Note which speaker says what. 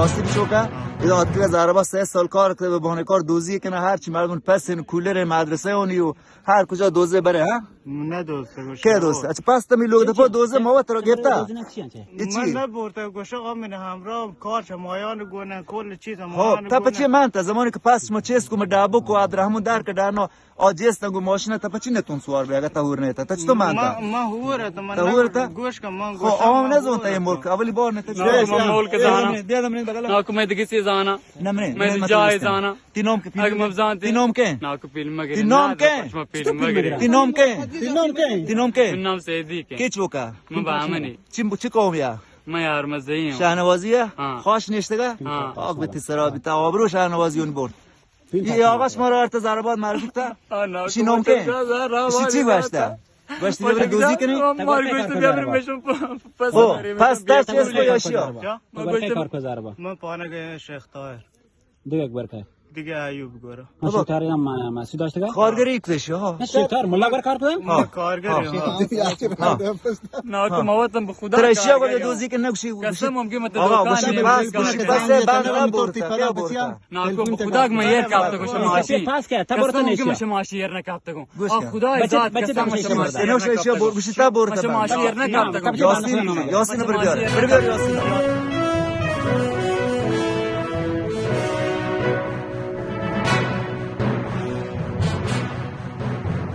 Speaker 1: مناسب شوکه اینا آتیل زاربا 3 سال کار کرده به بهانه کار دوزی کنه هر چی مردم پس این کولر مدرسه اونی و هر کجا دوزه بره ها
Speaker 2: نه دوسته گوشه
Speaker 1: که دوسته اچ پس تمی لوگ دفعه دوزه موت رو گرفته
Speaker 2: من نبورته گوشه آمین همراه کار شمایان گونه کل چیز
Speaker 1: خب
Speaker 2: مایان
Speaker 1: تا پچی من تا زمانی که پس ما چیز کو دابو کو عبدالرحمن در که دانو آجیست گو ماشین تا پچی نتون سوار بیاگه تا هور نه تا چطور من تا
Speaker 2: ما هوره تو من
Speaker 1: هوره تا
Speaker 2: گوش کم من
Speaker 1: خب آم نزون تا ملک اولی بار نه
Speaker 3: ملک زانا
Speaker 1: دیدم بغل
Speaker 3: ناكو ما دقيسي زانا
Speaker 1: نمرين
Speaker 3: ما جاي زانا
Speaker 1: تينوم كي
Speaker 3: مبزانتي
Speaker 1: تينوم كي
Speaker 3: ناكو فيلم مغرب
Speaker 1: تينوم كي تينوم كي تينوم كي
Speaker 3: من نام سيدي كي
Speaker 1: كيچ وكا
Speaker 3: من بعمني
Speaker 1: چی قوم یا
Speaker 3: ما يار مزيين
Speaker 1: شهنوازیه
Speaker 3: ها.
Speaker 1: خوش نشتگه
Speaker 3: ها.
Speaker 1: آق به تسرابی تا آبرو شهنوازیون برد این آقاش ما رو ارت زربات معرفی تا شی نوم که شی چی باشته باشتی ببری دوزی کنی
Speaker 3: ما گوشت بیارم بشم پس
Speaker 1: پس در چیز کو یاشیا
Speaker 3: ما گوشت
Speaker 2: من پانه شیخ طاهر
Speaker 4: دیگه اکبر که
Speaker 2: دیگه ایوب گورو
Speaker 4: من شکاری هم مسعود داشته که
Speaker 1: کارگری کلشی ها
Speaker 4: شکار ملا بر کار کنم
Speaker 2: ما کارگری
Speaker 3: ناكو موتم بخدا
Speaker 1: ترشیا گل دوزی که نکشی
Speaker 3: قسم ممكن ما
Speaker 1: آقا گوشی
Speaker 3: تدوكان
Speaker 1: بس گوشی بس بعد نبورتا بورتا
Speaker 3: ناكو بخدا ما ير كابتكو شماشي
Speaker 4: پاس که تا برتا
Speaker 3: قسم ممكن
Speaker 4: نشیا
Speaker 3: ما شماشي يرنا كابتكو
Speaker 1: گوش کن.
Speaker 3: خدا ذات
Speaker 4: بچه
Speaker 3: قسم ما
Speaker 4: بچه
Speaker 3: شماشي
Speaker 1: اینو شیشیا گوشی تا بورتا
Speaker 3: شماشي يرنا كابتكو
Speaker 1: یاسین برو بیار یاسین